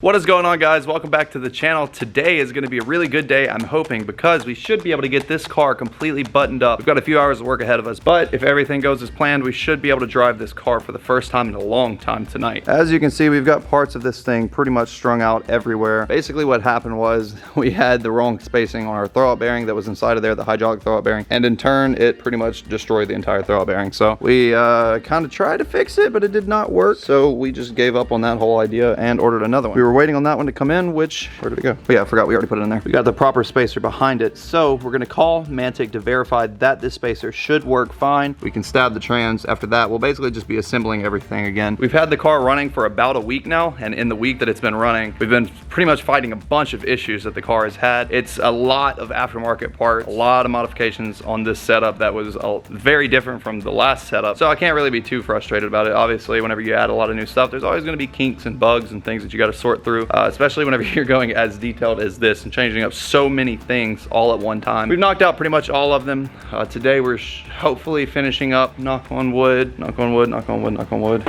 What is going on, guys? Welcome back to the channel. Today is going to be a really good day, I'm hoping, because we should be able to get this car completely buttoned up. We've got a few hours of work ahead of us, but if everything goes as planned, we should be able to drive this car for the first time in a long time tonight. As you can see, we've got parts of this thing pretty much strung out everywhere. Basically what happened was we had the wrong spacing on our throwout bearing that was inside of there, the hydraulic throwout bearing, and in turn it pretty much destroyed the entire throwout bearing. So we kind of tried to fix it, but it did not work, so we just gave up on that whole idea and ordered another one. We were waiting on that one to come in, which, where did it go? Oh yeah, I forgot we already put it in there. We got the proper spacer behind it, so we're gonna call Mantic to verify that this spacer should work fine. We can stab the trans. After that, we'll basically just be assembling everything again. We've had the car running for about a week now, and in the week that it's been running, we've been pretty much fighting a bunch of issues that the car has had. It's a lot of aftermarket parts, a lot of modifications on this setup that was very different from the last setup, so I can't really be too frustrated about it. Obviously, whenever you add a lot of new stuff, there's always gonna be kinks and bugs and things that you gotta sort through, especially whenever you're going as detailed as this and changing up so many things all at one time. We've knocked out pretty much all of them. Today we're hopefully finishing up, knock on wood, knock on wood, knock on wood, knock on wood.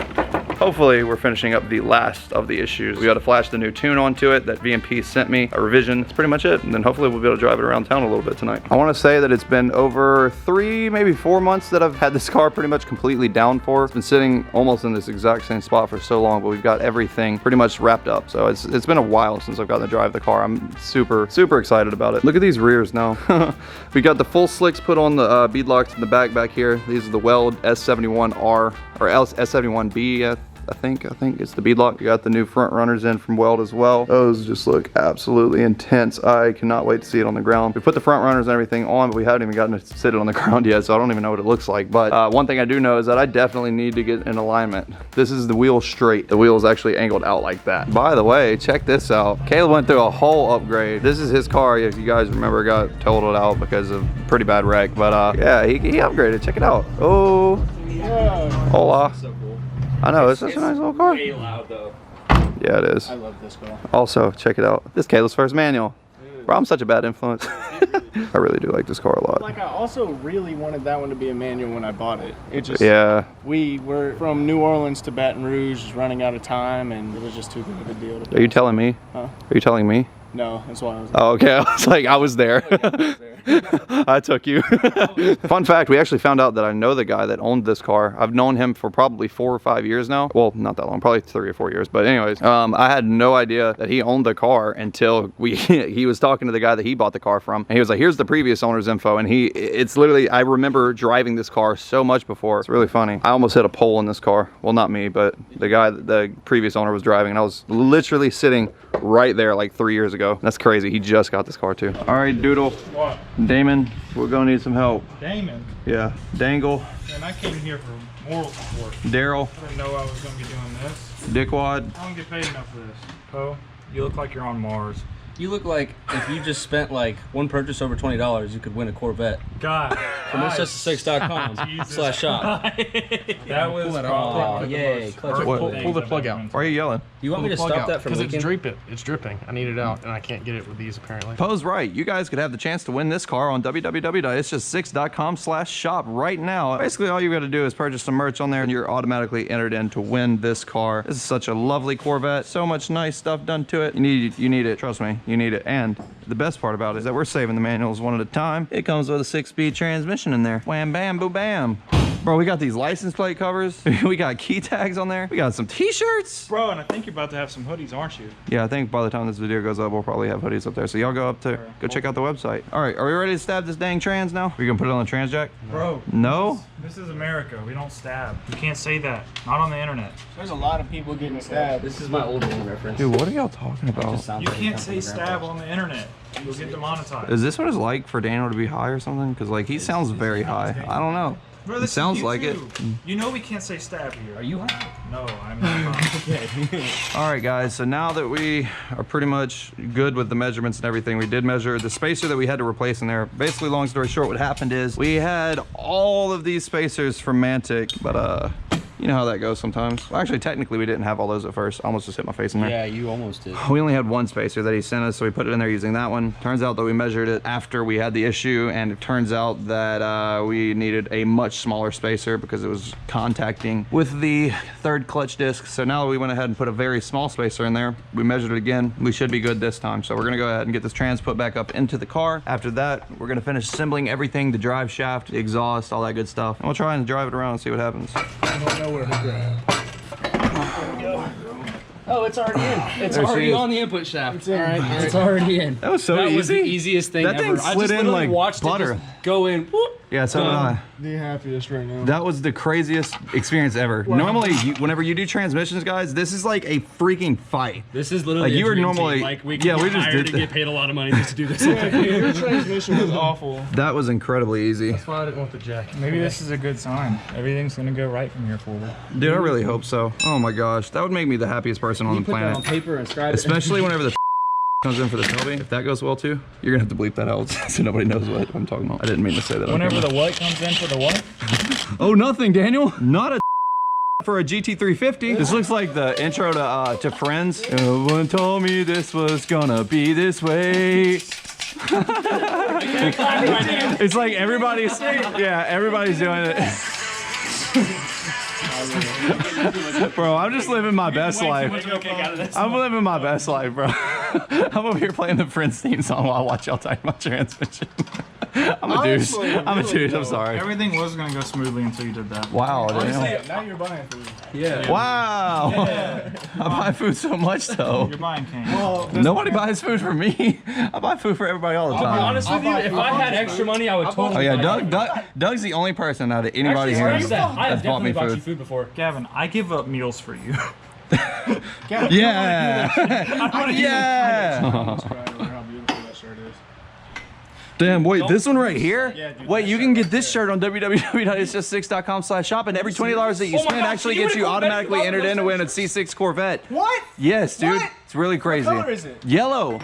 Hopefully we're finishing up the last of the issues. We got to flash the new tune onto it that VMP sent me, a revision. That's pretty much it. And then hopefully we'll be able to drive it around town a little bit tonight. I want to say that it's been over 3, maybe 4 months that I've had this car pretty much completely down for. It's been sitting almost in this exact same spot for so long, but we've got everything pretty much wrapped up. So it's been a while since I've gotten to drive the car. I'm super excited about it. Look at these rears now. We got the full slicks put on the bead locks in the back here. These are the Weld S71R or S71B. I think it's the beadlock. We got the new front runners in from Weld as well. Those just look absolutely intense. I cannot wait to see it on the ground. We put the front runners and everything on, but we haven't even gotten to sit it on the ground yet, so I don't even know what it looks like. But one thing I do know is that I definitely need to get in alignment. This is the wheel straight. The wheel is actually angled out like that. By the way, check this out. Caleb went through a whole upgrade. This is his car. If you guys remember, got totaled out because of a pretty bad wreck. But yeah, he upgraded. Check it out. Oh, yeah. Hola. I know, it's such a nice little car. Way loud, though. Yeah, it is. I love this car. Also, check it out. This is Caleb's first manual. Bro, I'm such a bad influence. I really do like this car a lot. Like, I also really wanted that one to be a manual when I bought it. It just, yeah. We were from New Orleans to Baton Rouge, just running out of time, and it was just too good of a deal. Are you telling me? Huh? Are you telling me? No, that's why I was. Oh, okay. I was like, I was there. I took you. Fun fact, we actually found out that I know the guy that owned this car. I've known him for probably 4 or 5 years now. Well, not that long, probably 3 or 4 years. But anyways, I had no idea that he owned the car until he was talking to the guy that he bought the car from. And he was like, here's the previous owner's info. And it's literally, I remember driving this car so much before. It's really funny. I almost hit a pole in this car. Well, not me, but the guy, the previous owner was driving. And I was literally sitting right there like 3 years ago. That's crazy. He just got this car too. All right, Doodle. What? Damon, we're gonna need some help. Damon? Yeah. Dangle. Man, I came here for moral support. Daryl. I didn't know I was gonna be doing this. Dickwad. I don't get paid enough for this. Poe, you look like you're on Mars. You look like if you just spent like one purchase over $20, you could win a Corvette. God. From This6.com/shop. That was Oh, yay. Pull the plug out. Why are you yelling? You want me to stop that from leaking? Because it's dripping. I need it out, and I can't get it with these apparently. Poe's right. You guys could have the chance to win this car on www.itsjust6.com/shop right now. Basically, all you got to do is purchase some merch on there, and you're automatically entered in to win this car. This is such a lovely Corvette. So much nice stuff done to it. You need it. Trust me. You need it. And the best part about it is that we're saving the manuals one at a time. It comes with a 6-speed transmission in there. Wham, bam, boo, bam. Bro, we got these license plate covers. We got key tags on there. We got some t-shirts. Bro, and I think you're about to have some hoodies, aren't you? Yeah, I think by the time this video goes up, we'll probably have hoodies up there. So y'all go check out the website. All right, are we ready to stab this dang trans now? Are you gonna put it on the trans jack? Bro. No? This is America. We don't stab. You can't say that. Not on the internet. There's a lot of people getting stabbed. This is my old one reference. Dude, what are y'all talking about? You can't say stab on the internet. You'll get demonetized. Is this what it's like for Daniel to be high or something? Because like he sounds very high. I don't know. Bro, It sounds like it. You know we can't say stab here. Are you high? No, I'm not high. Okay. All right, guys. So now that we are pretty much good with the measurements and everything, we did measure the spacer that we had to replace in there. Basically, long story short, what happened is we had all of these spacers from Mantic, but You know how that goes sometimes. Well, actually, technically, we didn't have all those at first. I almost just hit my face in there. Yeah, you almost did. We only had one spacer that he sent us, so we put it in there using that one. Turns out that we measured it after we had the issue, and it turns out that we needed a much smaller spacer because it was contacting with the third clutch disc. So now we went ahead and put a very small spacer in there. We measured it again. We should be good this time. So we're gonna go ahead and get this trans put back up into the car. After that, we're gonna finish assembling everything, the drive shaft, the exhaust, all that good stuff. And we'll try and drive it around and see what happens. I don't know where to grab. Oh, it's already in. It's There she already is. on the input shaft. It's in. All right, it's already in. That was so That easy. was the easiest thing That ever. thing I just slid in literally like watched butter. it just go in. Whoop. Yeah, so did I. The happiest right now. That was the craziest experience ever. Normally, whenever you do transmissions, guys, this is like a freaking fight. This is literally Like, you a were dream normally- team. Like we yeah, get we just hired did to get paid a lot of money just to do this. Your transmission was awful. That was incredibly easy. That's why I didn't want the jack. Maybe this is a good sign. Everything's gonna go right from here forward. Dude, I really hope so. Oh my gosh, that would make me the happiest person on the Put that on planet. paper and scribe it. Especially whenever the comes in for the tailgate. If that goes well too, you're gonna have to bleep that out so nobody knows what I'm talking about. I didn't mean to say that. Whenever the what comes in for the what? Oh, nothing, Daniel. Not a for a GT350. This looks like the intro to Friends. No one told me this was gonna be this way. It's like everybody's doing it. Bro, I'm just living my best life. I'm living my best life, bro. I'm over here playing the Friends theme song while I watch y'all talk about transmission. I'm a douche. I'm a douche. I'm sorry. Everything was gonna go smoothly until you did that. Wow, Daniel. Now you're buying food. Yeah. Wow. I buy food so much though. You're buying cane. Well, Nobody buys food for me. I buy food for everybody all the I'll be time. honest with you, if I had extra money, I would Oh totally yeah, buy it. Doug's the only person out of anybody Actually, here scratch that. I have that's bought me definitely bought you food. food before. Gavin, I give up meals for you. Yeah. Yeah. how beautiful that shirt is. Damn, wait, this one right here? Yeah, dude, Wait, that you shirt can right get this shirt on www.itsjust6.com/shop, and every $20 that you Oh my spend gosh, actually you gets would've you gone automatically back to entered in to win a those C6 Corvette. What? Yes, dude. What? It's really crazy. What color is it? Yellow.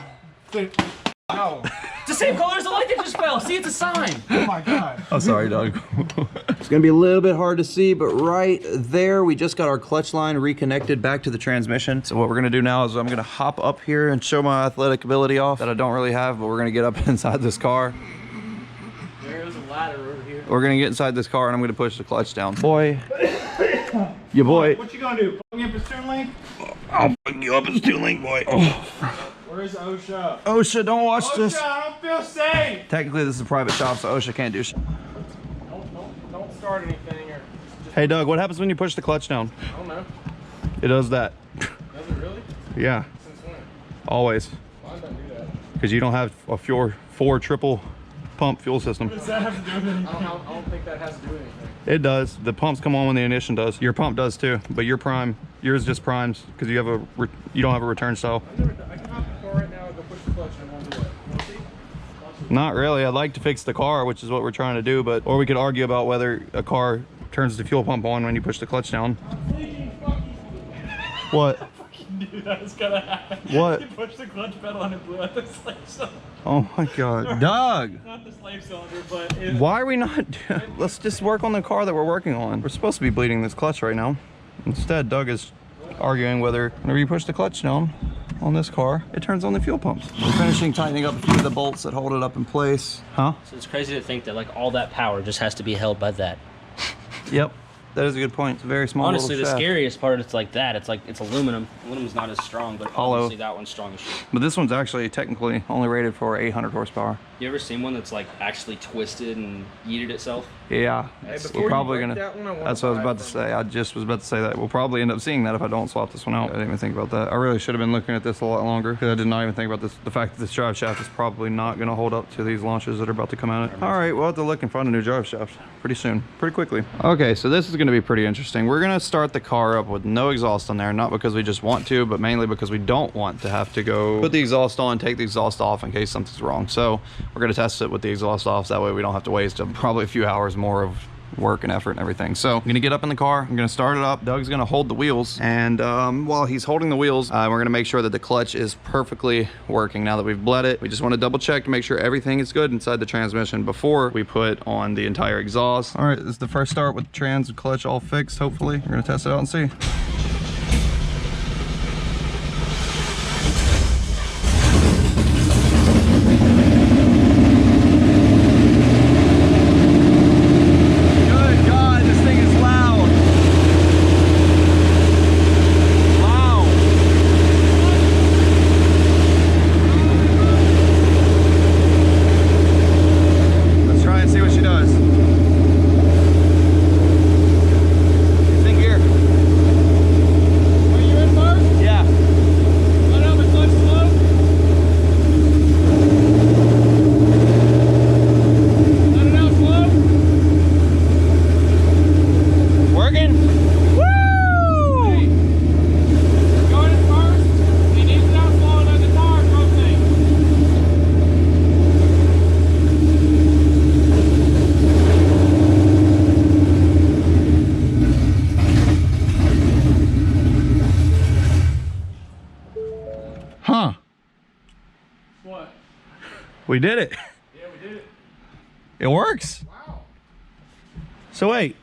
Wow. It's the same color as the light that just fell. See, it's a sign. Oh my god. Oh, sorry, Doug. It's gonna be a little bit hard to see, but right there, we just got our clutch line reconnected back to the transmission. So what we're gonna do now is I'm gonna hop up here and show my athletic ability off that I don't really have, but we're gonna get up inside this car. There's a ladder over here. We're gonna get inside this car and I'm gonna push the clutch down. Boy. Your boy. What you gonna do? Put me up a stern link? I'll fuck you up, it's too late, boy. Oh. Where's OSHA? OSHA, don't watch OSHA, this. I don't feel safe. Technically, this is a private shop, so OSHA can't do shit. Don't start anything or Hey, Doug, what happens when you push the clutch down? I don't know. It does that. Does it really? Yeah, Since when? always. Why does that do that? Because you don't have a four triple pump fuel system. Does that have to do with anything? I don't think that has to do with anything. It does. The pumps come on when the ignition does. Your pump does too, but yours just primes because you don't have a return cell. I can hop in the car right now and go push the clutch and it won't do that. Wanna see? Not really. I'd like to fix the car, which is what we're trying to do, or we could argue about whether a car turns the fuel pump on when you push the clutch down. What? Dude, that's gonna happen. What? You pushed the clutch pedal and it blew out the slave cylinder. Oh my God, Doug! Not the slave cylinder, but it. Why are we not? Let's just work on the car that we're working on. We're supposed to be bleeding this clutch right now. Instead, Doug is arguing whether whenever you push the clutch down on this car, it turns on the fuel pumps. We're finishing tightening up a few of the bolts that hold it up in place. Huh? So it's crazy to think that like all that power just has to be held by that. Yep. That is a good point. It's a very small Honestly, the little shaft. scariest part, it's like that. It's like, it's aluminum. Aluminum's not as strong, but Hollow. obviously that one's strong as shit. But this one's actually technically only rated for 800 horsepower. You ever seen one that's like actually twisted and yeeted itself? Yeah, before we're probably you gonna. break that one, I wanna That's what I was buy about it to from say. I just was about to say that we'll probably end up seeing that if I don't swap this one out. I didn't even think about that. I really should have been looking at this a lot longer because I did not even think about this. The fact that this drive shaft is probably not gonna hold up to these launches that are about to come at it. All right, we'll have to look and find a new drive shaft pretty soon, pretty quickly. Okay, so this is gonna be pretty interesting. We're gonna start the car up with no exhaust on there, not because we just want to, but mainly because we don't want to have to go put the exhaust on, take the exhaust off in case something's wrong. So we're gonna test it with the exhaust off. That way we don't have to waste probably a few hours more of work and effort and everything. So I'm gonna get up in the car, I'm gonna start it up. Doug's gonna hold the wheels, and while he's holding the wheels, we're gonna make sure that the clutch is perfectly working. Now that we've bled it, we just wanna double check to make sure everything is good inside the transmission before we put on the entire exhaust. All right, this is the first start with the trans and clutch all fixed, hopefully. We're gonna test it out and see. Huh. What? We did it. Yeah, we did it. It works. Wow. So wait,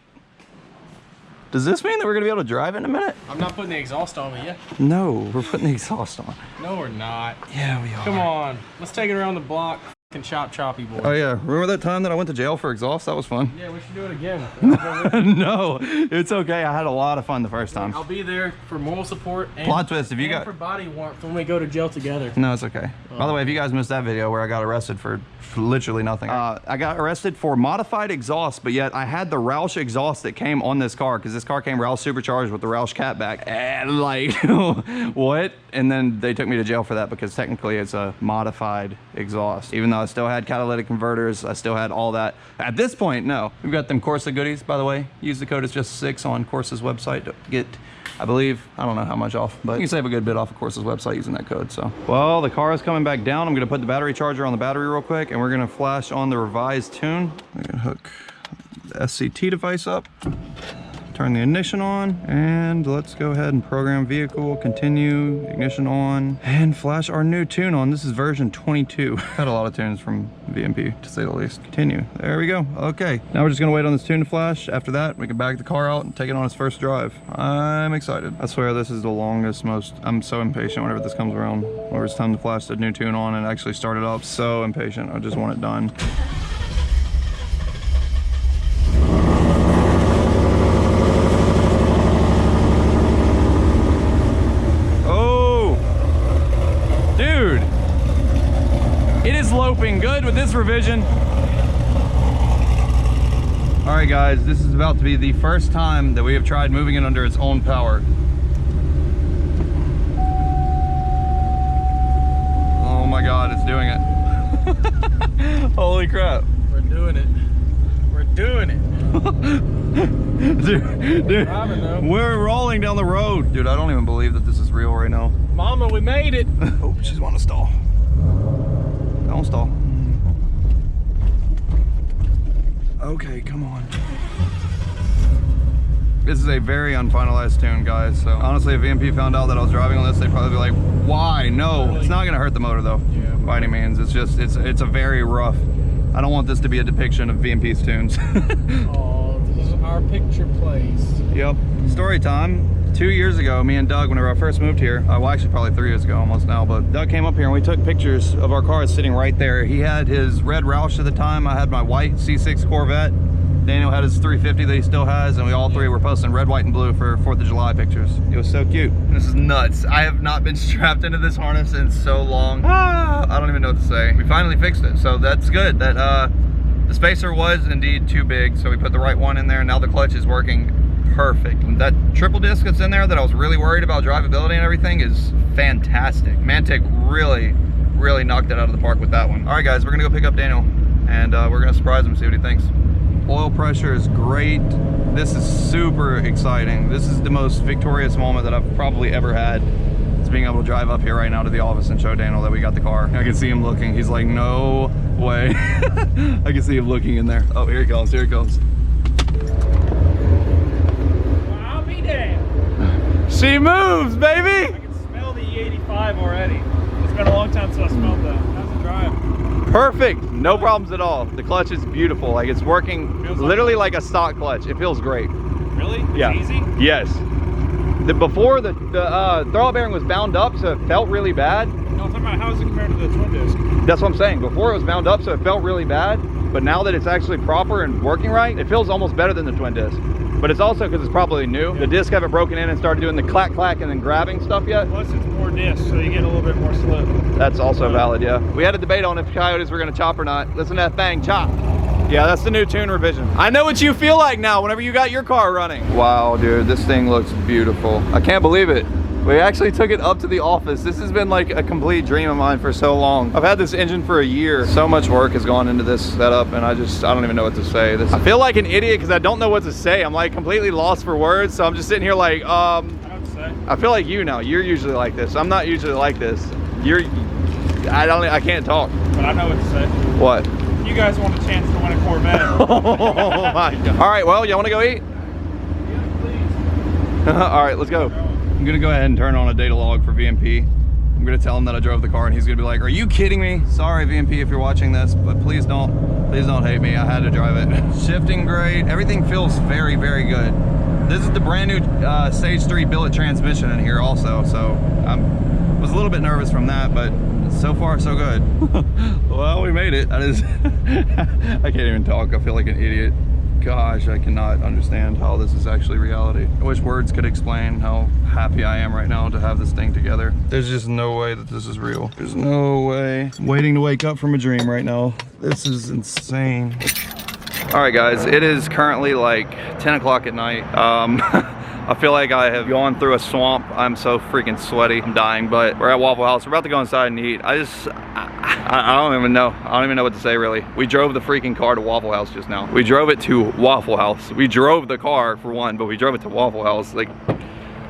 does this mean that we're gonna be able to drive in a minute? I'm not putting the exhaust on, but yeah. No, we're putting the exhaust on. No, we're not. Yeah, we are. Come on. Let's take it around the block. Fucking chop choppy, boy. Oh yeah, remember that time that I went to jail for exhaust? That was fun. Yeah, we should do it again. No, it's okay. I had a lot of fun the first time. I'll be there for moral support and, Plot twist, if you got for body warmth when we go to jail together. No, it's okay. By the way, if you guys missed that video where I got arrested for literally nothing. I got arrested for modified exhaust, but yet I had the Roush exhaust that came on this car, because this car came Roush supercharged with the Roush catback. And like, what? And then they took me to jail for that because technically it's a modified exhaust. Even though I still had catalytic converters, I still had all that. At this point, no. We've got them Corsa goodies, by the way. Use the code, it's just 6 on Corsa's website to get, I believe, I don't know how much off, but you can save a good bit off of Corsa's website using that code, so. Well, the car is coming back down. I'm gonna put the battery charger on the battery real quick, and we're gonna flash on the revised tune. I'm gonna hook the SCT device up, turn the ignition on, and let's go ahead and program vehicle, continue, ignition on, and flash our new tune on. This is version 22. Had a lot of tunes from VMP, to say the least. Continue. There we go. Okay. Now we're just gonna wait on this tune to flash. After that, we can back the car out and take it on its first drive. I'm excited. I swear this is the longest, I'm so impatient whenever this comes around. Whenever it's time to flash the new tune on and actually start it up. So impatient. I just want it done. Loping good with this revision. All right guys, this is about to be the first time that we have tried moving it under its own power. Oh my god, it's doing it. Holy crap. We're doing it. We're doing it. dude, we're rolling down the road. Dude, I don't even believe that this is real right now. Mama, we made it. Oh, she's wanting to stall. Don't stall. Okay, come on. This is a very unfinalized tune, guys. So honestly, if VMP found out that I was driving on this, they'd probably be like, why? No, it's not gonna hurt the motor though, by any means. It's just, it's a very rough. I don't want this to be a depiction of VMP's tunes. Oh, this is our picture place. Yep. Story time. 2 years ago, me and Doug, whenever I first moved here, well actually probably 3 years ago almost now, but Doug came up here and we took pictures of our cars sitting right there. He had his red Roush at the time, I had my white C6 Corvette, Daniel had his 350 that he still has, and we all three were posting red, white, and blue for 4th of July pictures. It was so cute. This is nuts. I have not been strapped into this harness in so long. I don't even know what to say. We finally fixed it, so that's good. That the spacer was indeed too big, so we put the right one in there, and now the clutch is working perfect. And that triple disc that's in there that I was really worried about drivability and everything is fantastic. Mantic really knocked it out of the park with that one. All right guys, we're gonna go pick up Daniel and we're gonna surprise him, see what he thinks. Oil pressure is great. This is super exciting. This is the most victorious moment that I've probably ever had. Is being able to drive up here right now to the office and show Daniel that we got the car. I can see him looking. He's like, no way. I can see him looking in there. Oh, here he comes, here he comes. She moves, baby. I can smell the E85 already. It's been a long time since I smelled that. How's it drive? Perfect, no problems at all. The clutch is beautiful. Like, it's working literally like a stock clutch. It feels great. Really? It's Yeah. easy? Yes. Before the throttle bearing was bound up, so it felt really bad. No, I'm talking about how is it compared to the twin disc? That's what I'm saying. Before it was bound up, so it felt really bad. But now that it's actually proper and working right, it feels almost better than the twin disc. But it's also because it's probably new. The disc haven't broken in and started doing the clack clack and then grabbing stuff yet. Plus it's more disc, so you get a little bit more slip. That's also valid, yeah. We had a debate on if Coyotes were gonna chop or not. Listen to that thing, chop. Yeah, that's the new tune revision. I know what you feel like now whenever you got your car running. Wow, dude, this thing looks beautiful. I can't believe it. We actually took it up to the office. This has been like a complete dream of mine for so long. I've had this engine for a year. So much work has gone into this setup and I don't even know what to say. I feel like an idiot because I don't know what to say. I'm like completely lost for words. So I'm just sitting here like, I don't know what to say. I feel like you now. You're usually like this. I'm not usually like this. I can't talk. But I know what to say. What? You guys want a chance to win a Corvette. Oh my God. All right, well, y'all want to go eat? Yeah, please. All right, let's go. I'm gonna go ahead and turn on a data log for VMP. I'm gonna tell him that I drove the car and he's gonna be like, are you kidding me? Sorry, VMP, if you're watching this, but please don't hate me. I had to drive it. Shifting great. Everything feels very, very good. This is the brand new Stage 3 billet transmission in here also, so I was a little bit nervous from that, but so far so good. Well, we made it. That is, I can't even talk. I feel like an idiot. Gosh, I cannot understand how this is actually reality. I wish words could explain how happy I am right now to have this thing together. There's just no way that this is real. There's no way. I'm waiting to wake up from a dream right now. This is insane. All right, guys, it is currently like 10 o'clock at night. I feel like I have gone through a swamp. I'm so freaking sweaty. I'm dying, but we're at Waffle House. We're about to go inside and eat. I don't even know. I don't even know what to say, really. We drove the freaking car to Waffle House just now. We drove it to Waffle House. We drove the car for one, but we drove it to Waffle House. Like,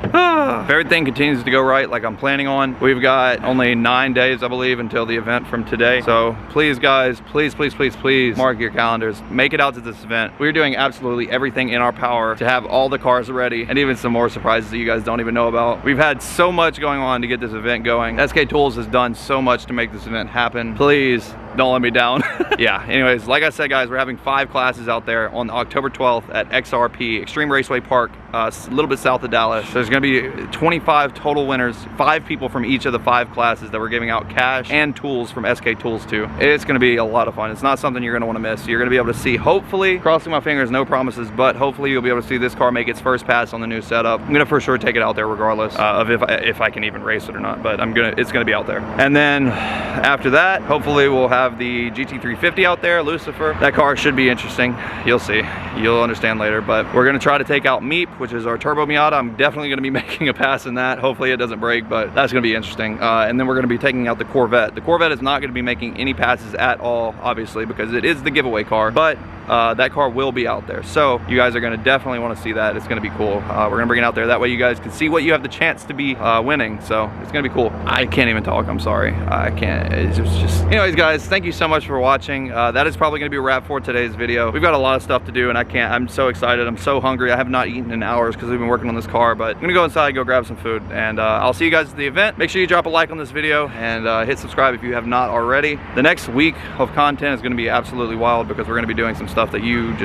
if everything continues to go right like I'm planning on, we've got only 9 days, I believe, until the event from today. So please, guys, please, please, please, please mark your calendars. Make it out to this event. We're doing absolutely everything in our power to have all the cars ready and even some more surprises that you guys don't even know about. We've had so much going on to get this event going. SK Tools has done so much to make this event happen. Please don't let me down. Yeah, anyways, like I said, guys, we're having 5 classes out there on October 12th at XRP, Extreme Raceway Park, a little bit south of Dallas. There's gonna be 25 total winners, 5 people from each of the 5 classes that we're giving out cash and tools from SK Tools to. It's gonna be a lot of fun. It's not something you're gonna wanna miss. You're gonna be able to see, hopefully, crossing my fingers, no promises, but hopefully you'll be able to see this car make its first pass on the new setup. I'm gonna for sure take it out there regardless of if I can even race it or not, but it's gonna be out there. And then after that, hopefully we'll have the GT350 out there, Lucifer. That car should be interesting. You'll see. You'll understand later, but we're gonna try to take out Meep, which is our turbo Miata. I'm definitely gonna be making a pass in that. Hopefully it doesn't break, but that's gonna be interesting. And then we're gonna be taking out the Corvette. The Corvette is not gonna be making any passes at all, obviously, because it is the giveaway car, but that car will be out there. So you guys are gonna definitely wanna see that. It's gonna be cool. We're gonna bring it out there. That way you guys can see what you have the chance to be winning. So it's gonna be cool. I can't even talk, I'm sorry. I can't, it's just. Anyways, guys, thank you so much for watching. That is probably gonna be a wrap for today's video. We've got a lot of stuff to do and I'm so excited. I'm so hungry. I have not eaten in hours because we've been working on this car, but I'm gonna go inside, go grab some food, and I'll see you guys at the event. Make sure you drop a like on this video and hit subscribe if you have not already. The next week of content is gonna be absolutely wild because we're gonna be doing some stuff that you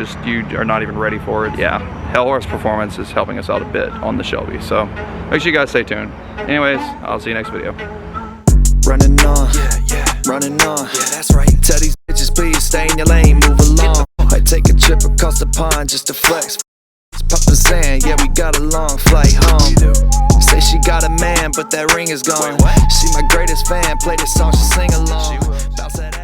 are not even ready for. Yeah, Hurst Performance is helping us out a bit on the Shelby, so make sure you guys stay tuned. Anyways, I'll see you next video. Running on, running on, that's right. Tell these bitches please stay in your lane, move along. Might take a trip across the pond just to flex. Papa saying, yeah, we got a long flight home. Say she got a man, but that ring is gone. She my greatest fan, play this song, she sing along. Bounce that